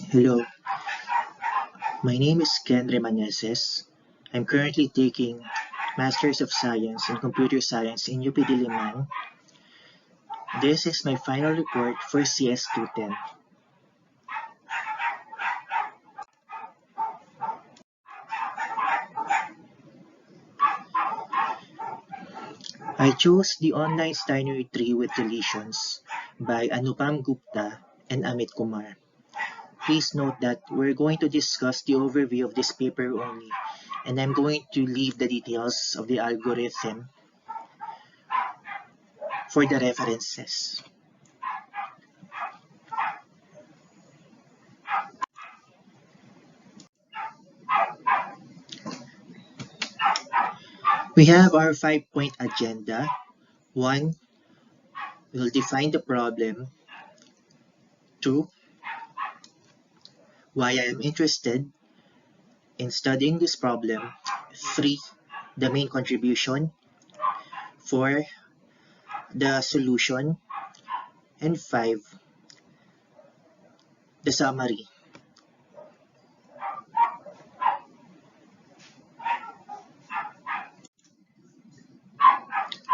Hello, my name is Ken Remaneses. I'm currently taking Masters of Science in Computer Science in UP Diliman. This is my final report for CS210. I chose the Online Steiner Tree with Deletions by Anupam Gupta and Amit Kumar. Please note that we're going to discuss the overview of this paper only, and I'm going to leave the details of the algorithm for the references. We have our 5-point agenda. 1. We'll define the problem. 2. Why I am interested in studying this problem. 3. The main contribution. 4. The solution. And 5. The summary.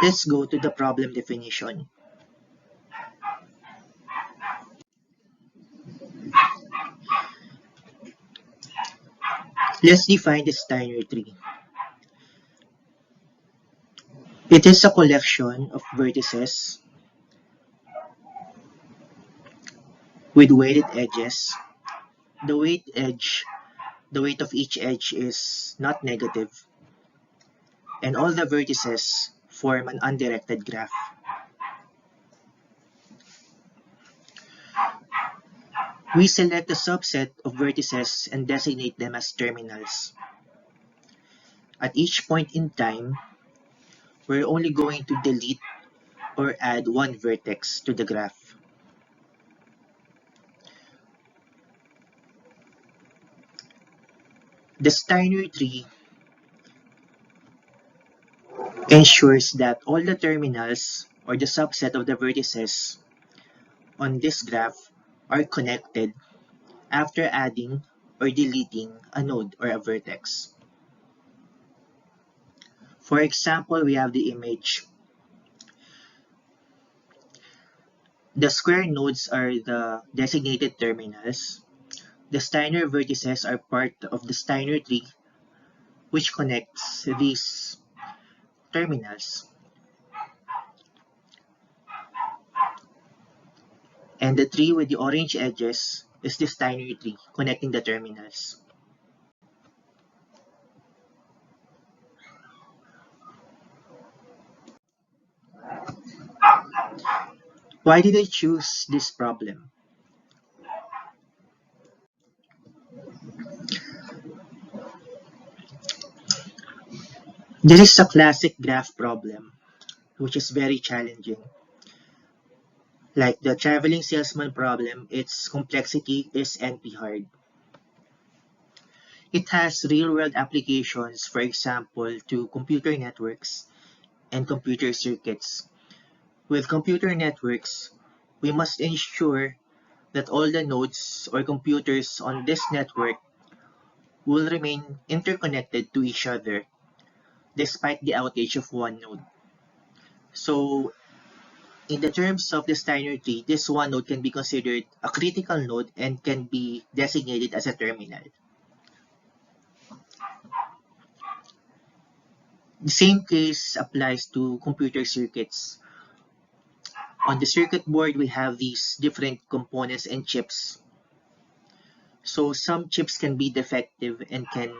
Let's go to the problem definition. Let's define the Steiner tree. It is a collection of vertices with weighted edges. The weight of each edge is not negative, and all the vertices form an undirected graph. We select a subset of vertices and designate them as terminals. At each point in time, we're only going to delete or add one vertex to the graph. The Steiner tree ensures that all the terminals or the subset of the vertices on this graph are connected after adding or deleting a node or a vertex. For example, we have the image. The square nodes are the designated terminals. The Steiner vertices are part of the Steiner tree, which connects these terminals. And the tree with the orange edges is the Steiner tree, connecting the terminals. Why did I choose this problem? This is a classic graph problem, which is very challenging. Like the traveling salesman problem, its complexity is NP-hard. It has real-world applications, for example, to computer networks and computer circuits. With computer networks, we must ensure that all the nodes or computers on this network will remain interconnected to each other despite the outage of one node. So, in the terms of the Steiner tree, this one node can be considered a critical node and can be designated as a terminal. The same case applies to computer circuits. On the circuit board, we have these different components and chips. So some chips can be defective and can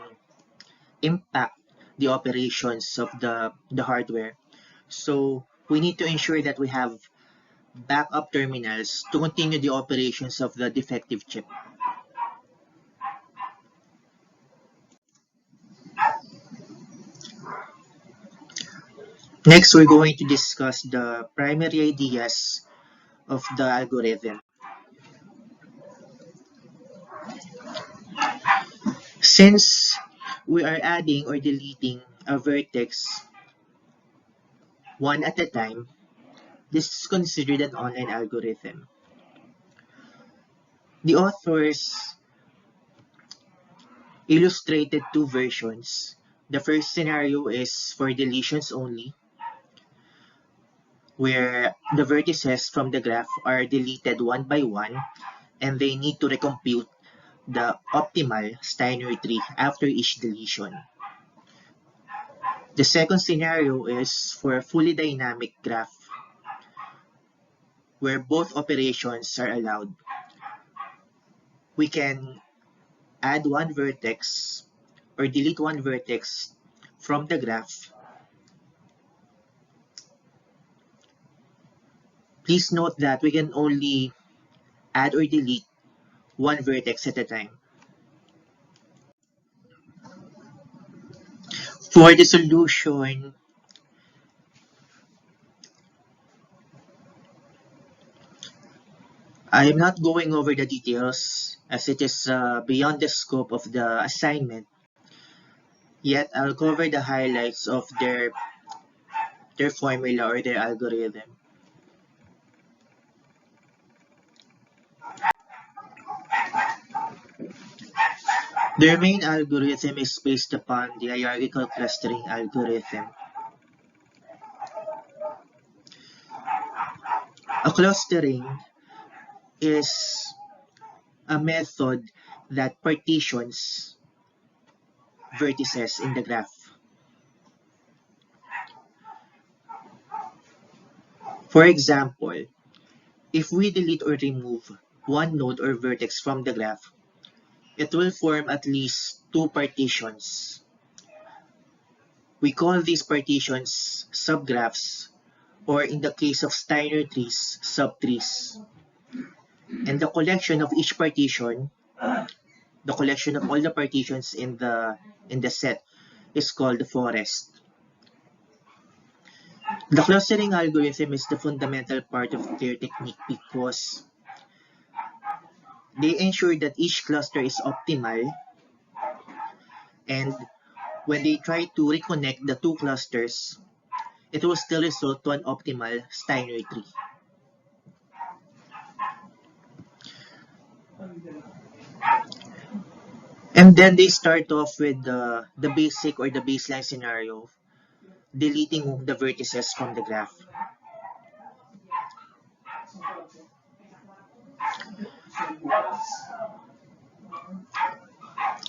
impact the operations of the hardware. So we need to ensure that we have backup terminals to continue the operations of the defective chip. Next, we're going to discuss the primary ideas of the algorithm. Since we are adding or deleting a vertex one at a time, this is considered an online algorithm. The authors illustrated two versions. The first scenario is for deletions only, where the vertices from the graph are deleted one by one and they need to recompute the optimal Steiner tree after each deletion. The second scenario is for a fully dynamic graph where both operations are allowed. We can add one vertex or delete one vertex from the graph. Please note that we can only add or delete one vertex at a time. For the solution, I am not going over the details as it is beyond the scope of the assignment. Yet I'll cover the highlights of their formula or their algorithm. Their main algorithm is based upon the hierarchical clustering algorithm. A clustering is a method that partitions vertices in the graph. For example, if we delete or remove one node or vertex from the graph, it will form at least two partitions. We call these partitions subgraphs, or in the case of Steiner trees, subtrees. And the collection of each partition, the collection of all the partitions in the set, is called the forest. The clustering algorithm is the fundamental part of their technique because they ensure that each cluster is optimal, and when they try to reconnect the two clusters, it will still result to an optimal Steiner tree. And then they start off with the basic or the baseline scenario, deleting the vertices from the graph.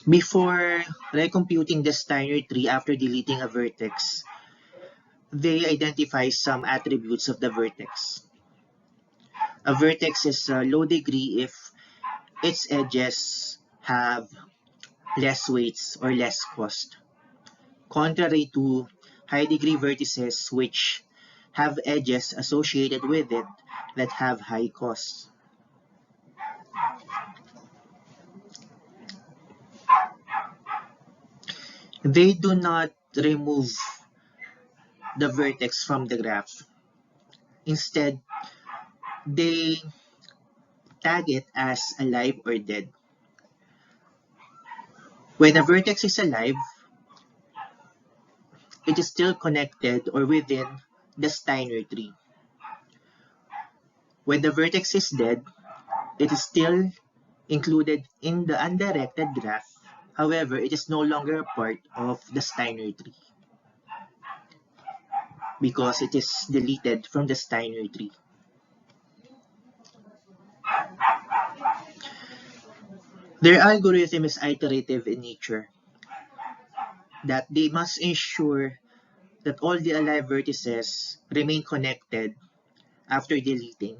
Before recomputing the Steiner tree after deleting a vertex, they identify some attributes of the vertex. A vertex is a low degree if its edges have less weights or less cost, contrary to high degree vertices which have edges associated with it that have high costs. They do not remove the vertex from the graph. Instead, they tag it as alive or dead. When a vertex is alive, it is still connected or within the Steiner tree. When the vertex is dead, it is still included in the undirected graph. However, it is no longer a part of the Steiner tree because it is deleted from the Steiner tree. Their algorithm is iterative in nature, that they must ensure that all the alive vertices remain connected after deleting,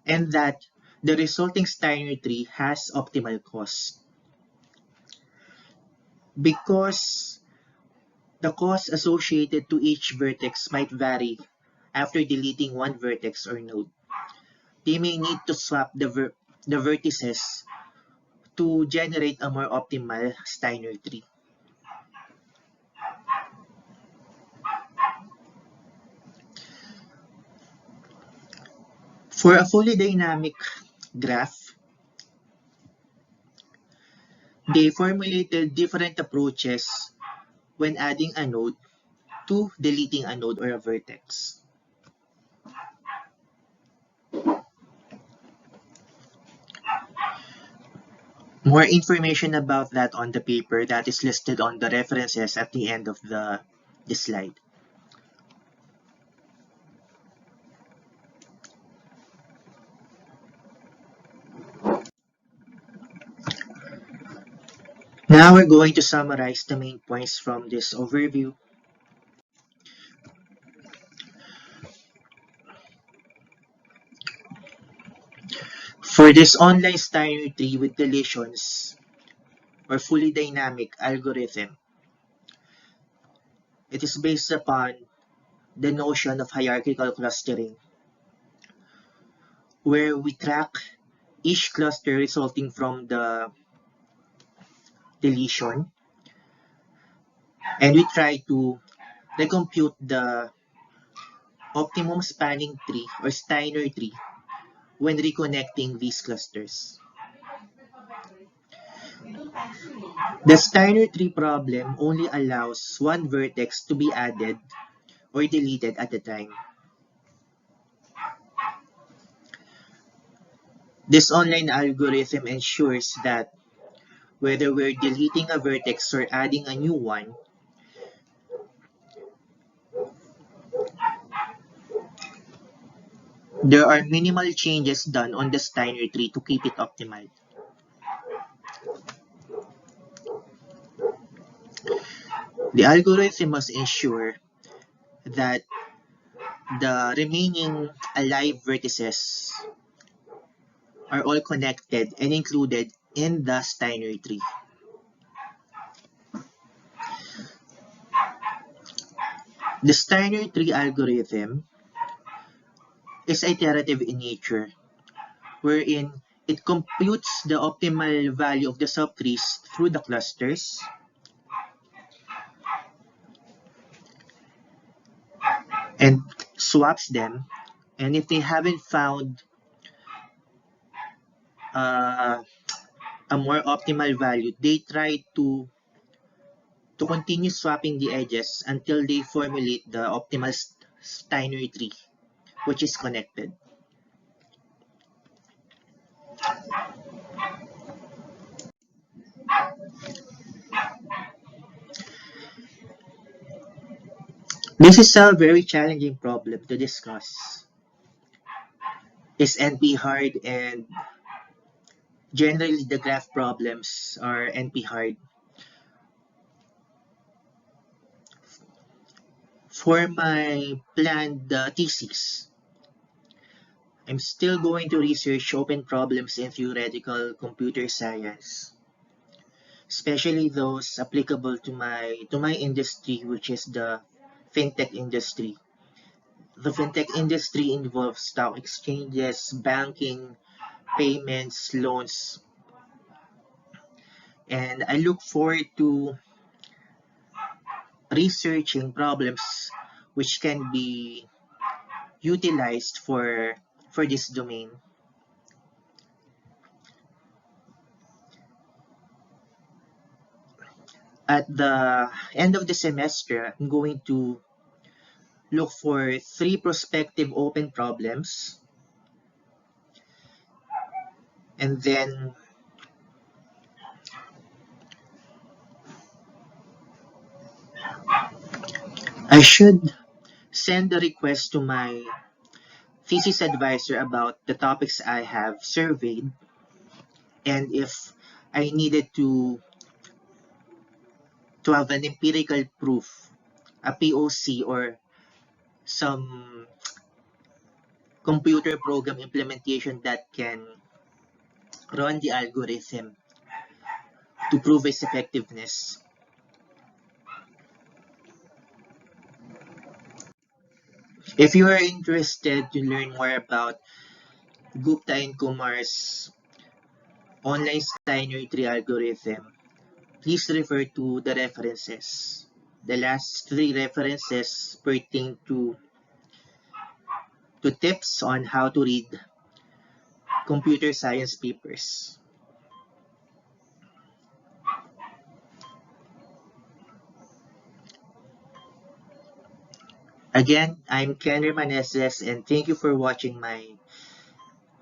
and that the resulting Steiner tree has optimal cost. Because the cost associated to each vertex might vary after deleting one vertex or node, they may need to swap the vertices to generate a more optimal Steiner tree. For a fully dynamic graph, they formulated different approaches when adding a node to deleting a node or a vertex. More information about that on the paper that is listed on the references at the end of the slide. Now we're going to summarize the main points from this overview. For this online Steiner tree with deletions or fully dynamic algorithm, it is based upon the notion of hierarchical clustering, where we track each cluster resulting from the deletion, and we try to recompute the optimum spanning tree or Steiner tree when reconnecting these clusters. The Steiner tree problem only allows one vertex to be added or deleted at a time. This online algorithm ensures that whether we're deleting a vertex or adding a new one, there are minimal changes done on the Steiner tree to keep it optimal. The algorithm must ensure that the remaining alive vertices are all connected and included in the Steiner tree. The Steiner tree algorithm is iterative in nature, wherein it computes the optimal value of the subtrees through the clusters, and swaps them. And if they haven't found uh, a more optimal value, they try to continue swapping the edges until they formulate the optimal Steiner tree, which is connected. This is a very challenging problem to discuss. Is NP hard? And generally the graph problems are NP hard. For my planned thesis, I'm still going to research open problems in theoretical computer science, especially those applicable to my industry, which is the fintech industry. The fintech industry involves stock exchanges, banking, payments, loans, and I look forward to researching problems which can be utilized for this domain. At the end of the semester, I'm going to look for 3 prospective open problems, and then I should send a request to my thesis advisor about the topics I have surveyed, and if I needed to have an empirical proof, a POC, or some computer program implementation that can run the algorithm to prove its effectiveness. If you are interested to learn more about Gupta and Kumar's Online Steiner Tree Algorithm, please refer to the references. The last 3 references pertain to tips on how to read computer science papers. Again, I'm Ken Hermaneses, and thank you for watching my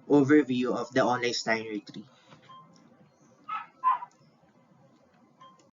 overview of the Online Steiner Tree.